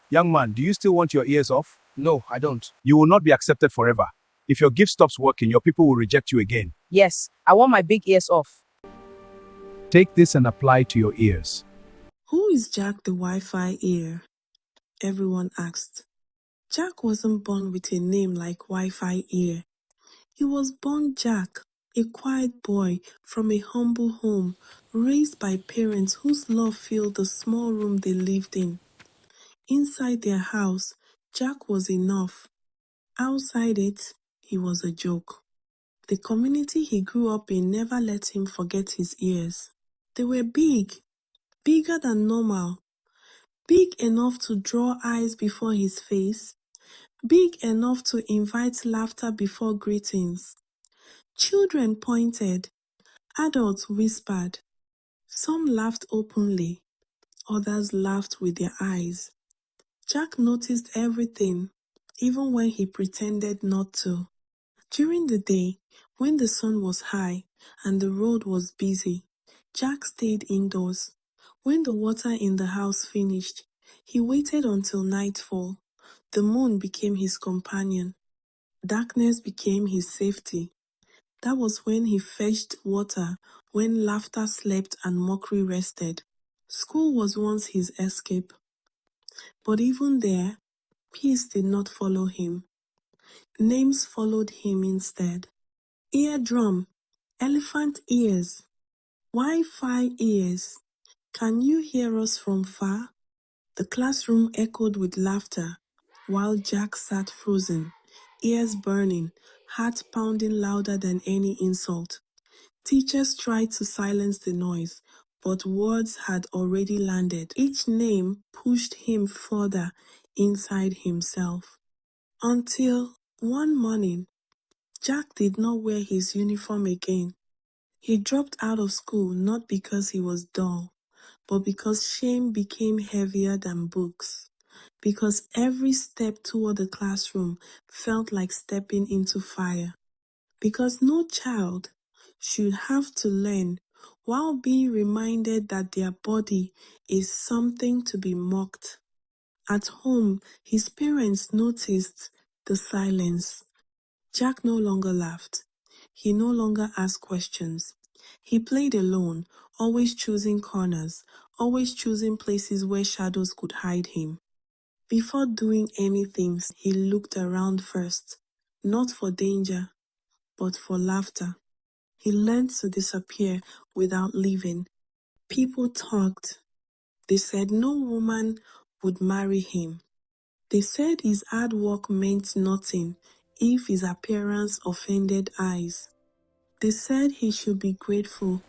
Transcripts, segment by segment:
Young man, do you still want your ears off? No, I don't. You will not be accepted forever. If your gift stops working, your people will reject you again. Yes, I want my big ears off. Take this and apply to your ears. Who is Jack the Wi-Fi Ear? Everyone asked. Jack wasn't born with a name like Wi-Fi Ear. He was born Jack, a quiet boy from a humble home, raised by parents whose love filled the small room they lived in. Inside their house, Jack was enough. Outside it, he was a joke. The community he grew up in never let him forget his ears. They were big, bigger than normal, big enough to draw eyes before his face, big enough to invite laughter before greetings. Children pointed, adults whispered. Some laughed openly, others laughed with their eyes. Jack noticed everything, even when he pretended not to. During the day, when the sun was high and the road was busy, Jack stayed indoors. When the water in the house finished, he waited until nightfall. The moon became his companion. Darkness became his safety. That was when he fetched water, when laughter slept and mockery rested. School was once his escape. But even there, peace did not follow him. Names followed him instead. Eardrum, elephant ears, Wi-Fi ears. Can you hear us from far? The classroom echoed with laughter, while Jack sat frozen, ears burning, heart pounding louder than any insult. Teachers tried to silence the noise, but words had already landed. Each name pushed him further inside himself. Until one morning, Jack did not wear his uniform again. He dropped out of school not because he was dull, but because shame became heavier than books. Because every step toward the classroom felt like stepping into fire. Because no child should have to learn while being reminded that their body is something to be mocked. At home, his parents noticed the silence. Jack no longer laughed. He no longer asked questions. He played alone, always choosing corners, always choosing places where shadows could hide him. Before doing anything, he looked around first, not for danger, but for laughter. He learned to disappear without leaving. People talked. They said no woman would marry him. They said his hard work meant nothing if his appearance offended eyes. They said he should be grateful.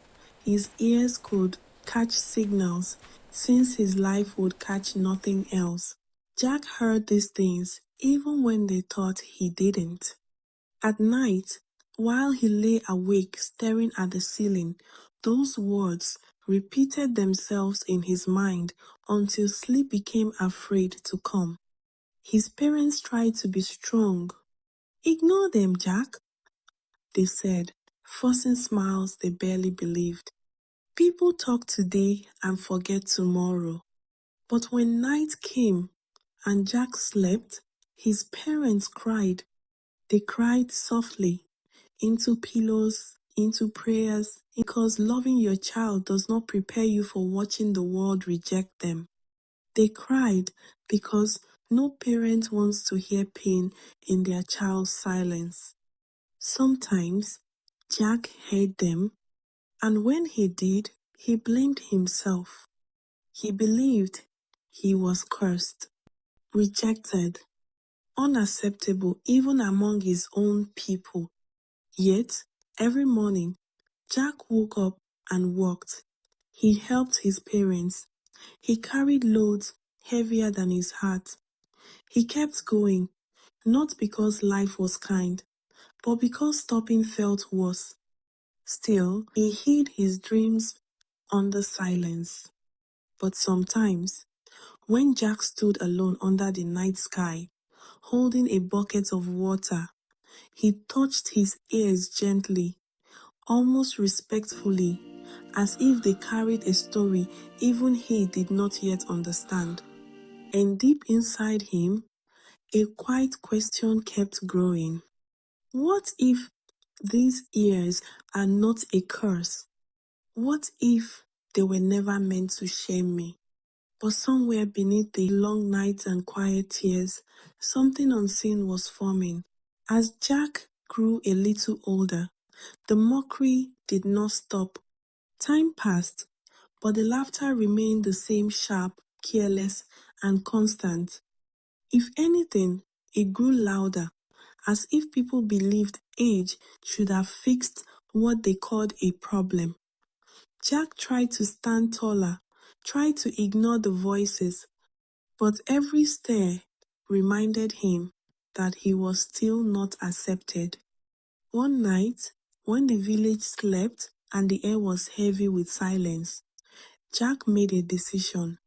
His ears could catch signals since his life would catch nothing else. Jack heard these things even when they thought he didn't. At night, while he lay awake staring at the ceiling, those words repeated themselves in his mind until sleep became afraid to come. His parents tried to be strong. Ignore them, Jack, they said, forcing smiles they barely believed. People talk today and forget tomorrow. But when night came and Jack slept, his parents cried. They cried softly, into pillows, into prayers, because loving your child does not prepare you for watching the world reject them. They cried because no parent wants to hear pain in their child's silence. Sometimes Jack heard them, and when he did, he blamed himself. He believed he was cursed, rejected, unacceptable even among his own people. Yet, every morning, Jack woke up and walked. He helped his parents. He carried loads heavier than his heart. He kept going, not because life was kind, but because stopping felt worse. Still, he hid his dreams under silence. But sometimes, when Jack stood alone under the night sky, holding a bucket of water, he touched his ears gently, almost respectfully, as if they carried a story even he did not yet understand. And deep inside him, a quiet question kept growing. What if these ears are not a curse? What if they were never meant to shame me? But somewhere beneath the long nights and quiet tears, something unseen was forming. As Jack grew a little older, the mockery did not stop. Time passed, but the laughter remained the same sharp, careless, and constant. If anything, it grew louder, as if people believed age should have fixed what they called a problem. Jack tried to stand taller, tried to ignore the voices, but every stare reminded him that he was still not accepted. One night, when the village slept and the air was heavy with silence, Jack made a decision.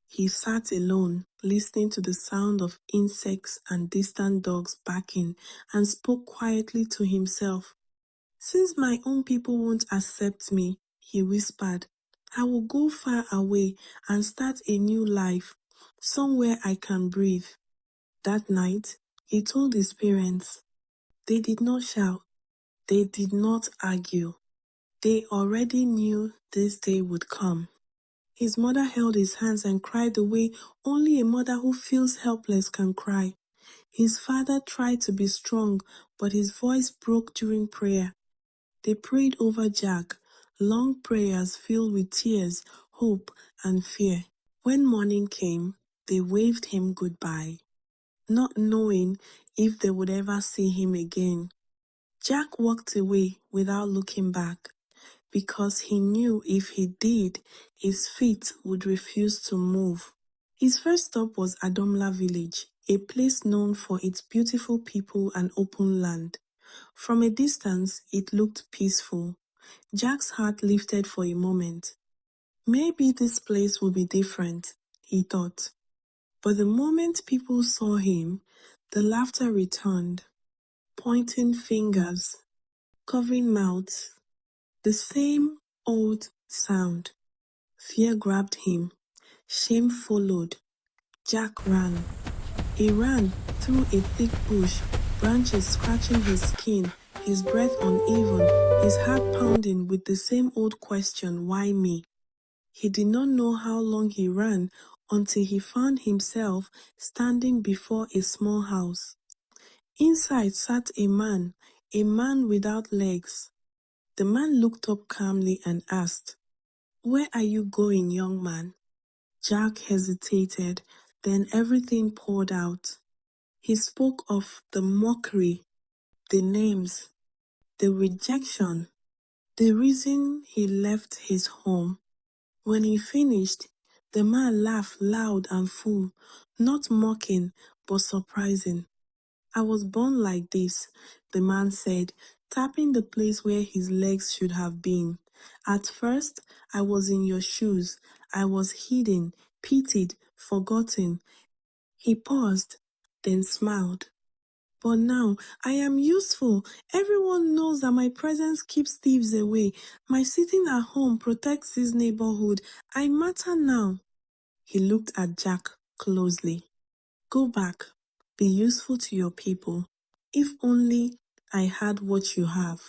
He sat alone, listening to the sound of insects and distant dogs barking, and spoke quietly to himself. Since my own people won't accept me, he whispered, I will go far away and start a new life, somewhere I can breathe. That night, he told his parents. They did not shout, they did not argue. They already knew this day would come. His mother held his hands and cried the way only a mother who feels helpless can cry. His father tried to be strong, but his voice broke during prayer. They prayed over Jack, long prayers filled with tears, hope, and fear. When morning came, they waved him goodbye, not knowing if they would ever see him again. Jack walked away without looking back, because he knew if he did, his feet would refuse to move. His first stop was Adomla village, a place known for its beautiful people and open land. From a distance, it looked peaceful. Jack's heart lifted for a moment. Maybe this place will be different, he thought. But the moment people saw him, the laughter returned, pointing fingers, covering mouths, the same old sound. Fear grabbed him. Shame followed. Jack ran. He ran through a thick bush, branches scratching his skin, his breath uneven, his heart pounding with the same old question, why me? He did not know how long he ran until he found himself standing before a small house. Inside sat a man without legs. The man looked up calmly and asked, Where are you going, young man? Jack hesitated, then everything poured out. He spoke of the mockery, the names, the rejection, the reason he left his home. When he finished, the man laughed loud and full, not mocking, but surprising. I was born like this, the man said, tapping the place where his legs should have been. At first, I was in your shoes. I was hidden, pitied, forgotten. He paused, then smiled. But now I am useful. Everyone knows that my presence keeps thieves away. My sitting at home protects this neighborhood. I matter now. He looked at Jack closely. Go back. Be useful to your people. If only I had what you have.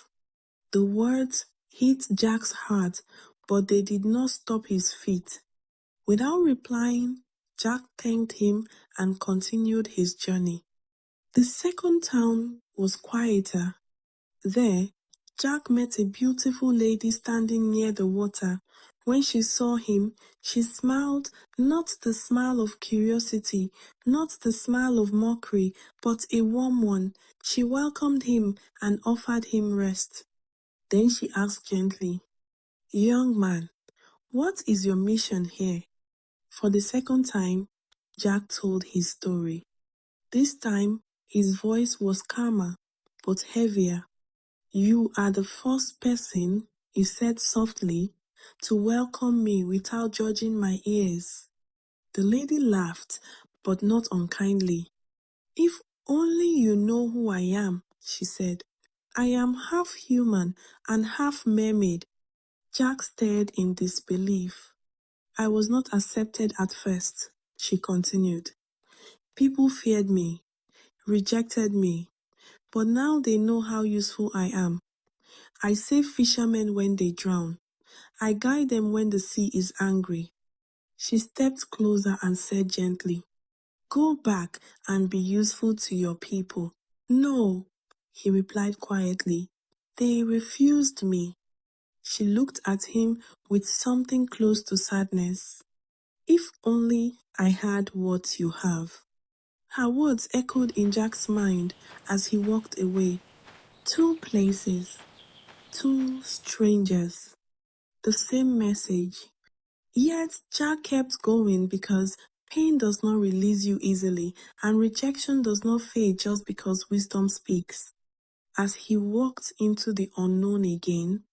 The words hit Jack's heart, but they did not stop his feet. Without replying, Jack thanked him and continued his journey. The second town was quieter. There, Jack met a beautiful lady standing near the water. When she saw him, she smiled, not the smile of curiosity, not the smile of mockery, but a warm one. She welcomed him and offered him rest. Then she asked gently, Young man, what is your mission here? For the second time, Jack told his story. This time, his voice was calmer, but heavier. You are the first person, he said softly, to welcome me without judging my ears. The lady laughed, but not unkindly. If only you know who I am, she said. I am half human and half mermaid. Jack stared in disbelief. I was not accepted at first. She continued. People feared me, rejected me, but now they know how useful I am. I save fishermen when they drown. I guide them when the sea is angry. She stepped closer and said gently, Go back and be useful to your people. No, he replied quietly. They refused me. She looked at him with something close to sadness. If only I had what you have. Her words echoed in Jack's mind as he walked away. Two places, two strangers, the same message. Yet Jack kept going because pain does not release you easily and rejection does not fade just because wisdom speaks. As he walked into the unknown again,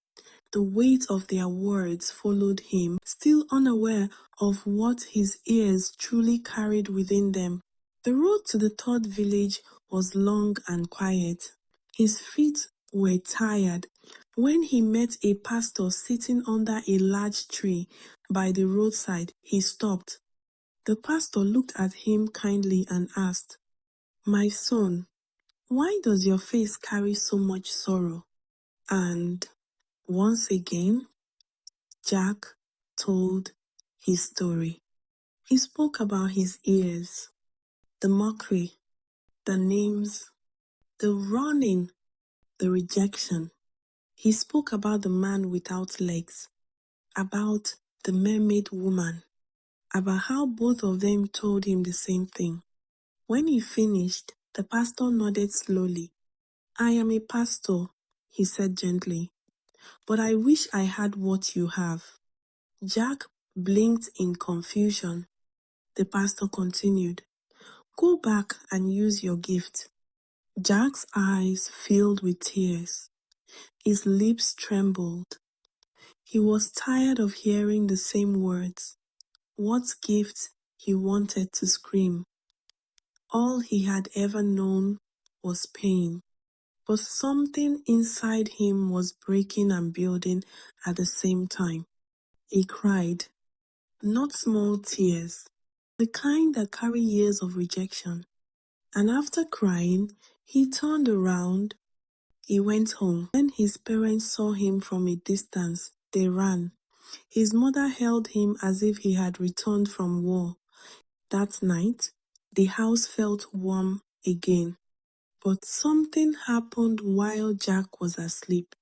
the weight of their words followed him, still unaware of what his ears truly carried within them. The road to the third village was long and quiet. His feet were tired. When he met a pastor sitting under a large tree by the roadside, he stopped. The pastor looked at him kindly and asked, My son, why does your face carry so much sorrow? And once again, Jack told his story. He spoke about his ears, the mockery, the names, the running, the rejection. He spoke about the man without legs, about the mermaid woman, about how both of them told him the same thing. When he finished, the pastor nodded slowly. I am a pastor, he said gently, but I wish I had what you have. Jack blinked in confusion. The pastor continued, Go back and use your gift. Jack's eyes filled with tears. His lips trembled. He was tired of hearing the same words. What gift he wanted to scream. All he had ever known was pain. But something inside him was breaking and building at the same time. He cried, not small tears, the kind that carry years of rejection. And after crying, he turned around. He went home. When his parents saw him from a distance, they ran. His mother held him as if he had returned from war. That night, the house felt warm again. But something happened while Jack was asleep.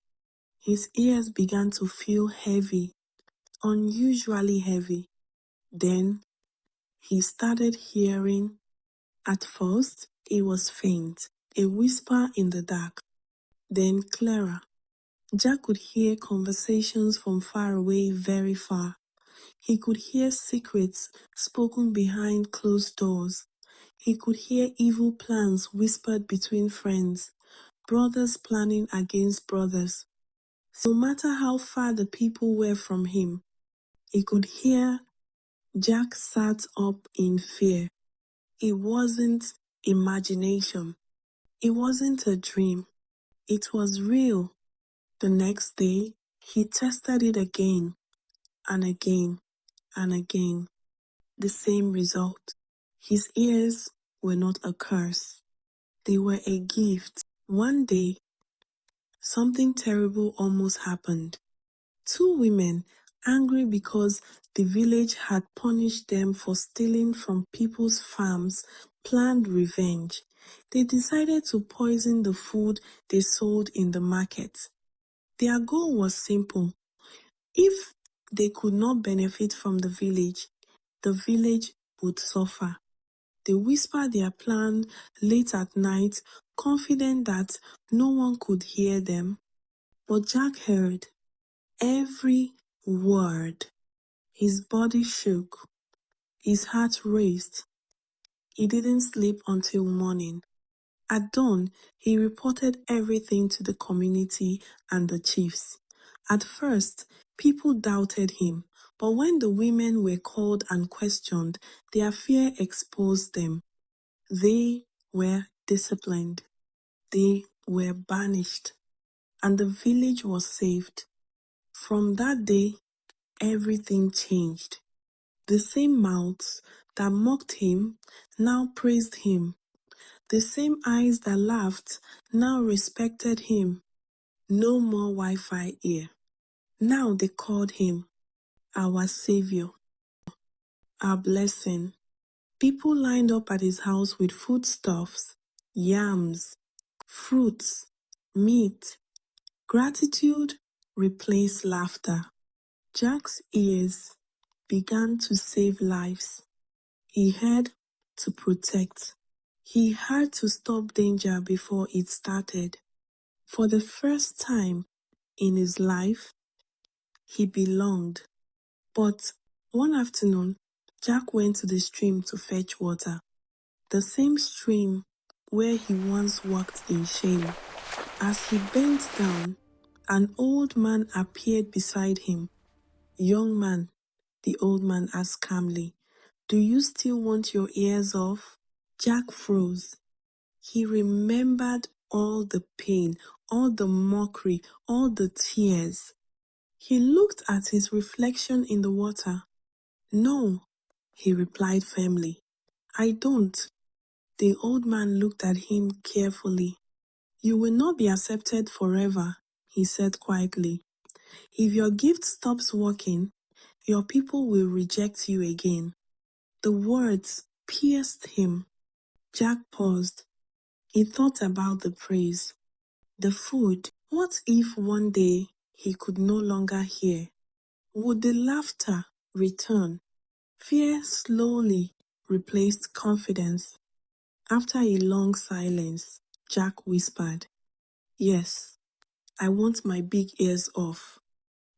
His ears began to feel heavy, unusually heavy. Then he started hearing. At first, it was faint, a whisper in the dark, then clearer. Jack could hear conversations from far away, very far. He could hear secrets spoken behind closed doors. He could hear evil plans whispered between friends, brothers planning against brothers. So no matter how far the people were from him, he could hear. Jack sat up in fear. It wasn't imagination. It wasn't a dream. It was real. The next day, he tested it again and again and again. The same result. His ears were not a curse. They were a gift. One day, something terrible almost happened. Two women, angry because the village had punished them for stealing from people's farms, planned revenge. They decided to poison the food they sold in the market. Their goal was simple. If they could not benefit from the village would suffer. They whispered their plan late at night, confident that no one could hear them. But Jack heard every word. His body shook. His heart raced. He didn't sleep until morning. At dawn, he reported everything to the community and the chiefs. At first, people doubted him, but when the women were called and questioned, their fear exposed them. They were disciplined. They were banished. And the village was saved. From that day, everything changed. The same mouths that mocked him now praised him. The same eyes that laughed now respected him. No more Wi-Fi ear. Now they called him our Savior, our blessing. People lined up at his house with foodstuffs, yams, fruits, meat. Gratitude replaced laughter. Jack's ears began to save lives. He had to protect. He had to stop danger before it started. For the first time in his life, he belonged. But one afternoon, Jack went to the stream to fetch water. The same stream where he once walked in shame. As he bent down, an old man appeared beside him. "Young man," the old man asked calmly, "do you still want your ears off?" Jack froze. He remembered all the pain, all the mockery, all the tears. He looked at his reflection in the water. "No," he replied firmly, "I don't." The old man looked at him carefully. "You will not be accepted forever," he said quietly. "If your gift stops working, your people will reject you again." The words pierced him. Jack paused. He thought about the praise, the food. What if one day he could no longer hear? Would the laughter return? Fear slowly replaced confidence. After a long silence, Jack whispered, "Yes, I want my big ears off."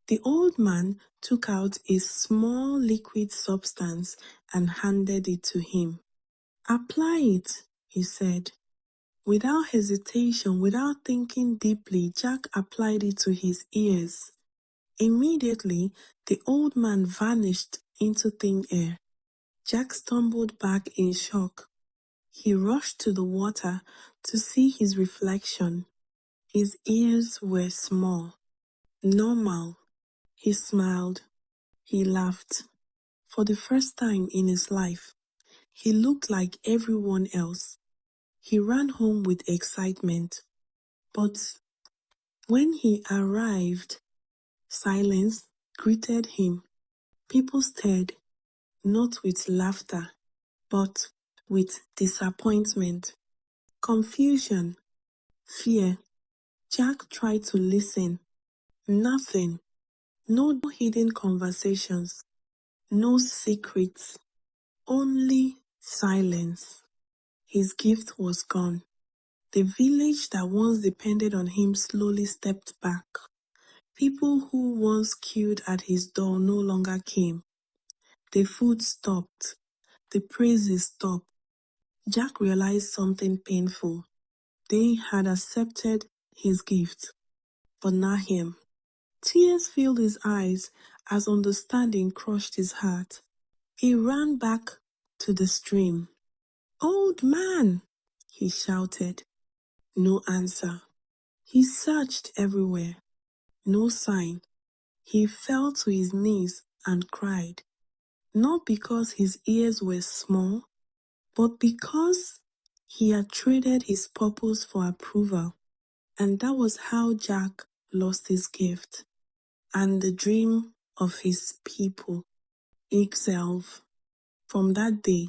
The old man took out a small liquid substance and handed it to him. "Apply it," he said. Without hesitation, without thinking deeply, Jack applied it to his ears. Immediately, the old man vanished into thin air. Jack stumbled back in shock. He rushed to the water to see his reflection. His ears were small, normal. He smiled. He laughed. For the first time in his life, he looked like everyone else. He ran home with excitement. But when he arrived, silence greeted him. People stared, not with laughter, but with disappointment, confusion, fear. Jack tried to listen. Nothing. No hidden conversations. No secrets. Only silence. His gift was gone. The village that once depended on him slowly stepped back. People who once queued at his door no longer came. The food stopped. The praises stopped. Jack realized something painful. They had accepted his gift, but not him. Tears filled his eyes as understanding crushed his heart. He ran back to the stream. "Old man!" he shouted. No answer. He searched everywhere. No sign. He fell to his knees and cried, not because his ears were small, but because he had traded his purpose for approval. And that was how Jack lost his gift and the dream of his people itself. From that day,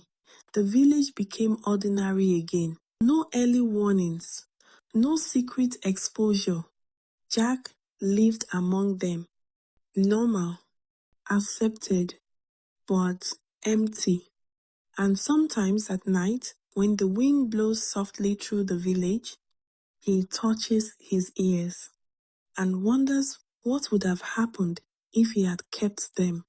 the village became ordinary again. No early warnings, no secret exposure. Jack lived among them, normal, accepted, but empty. And sometimes at night, when the wind blows softly through the village, he touches his ears and wonders what would have happened if he had kept them.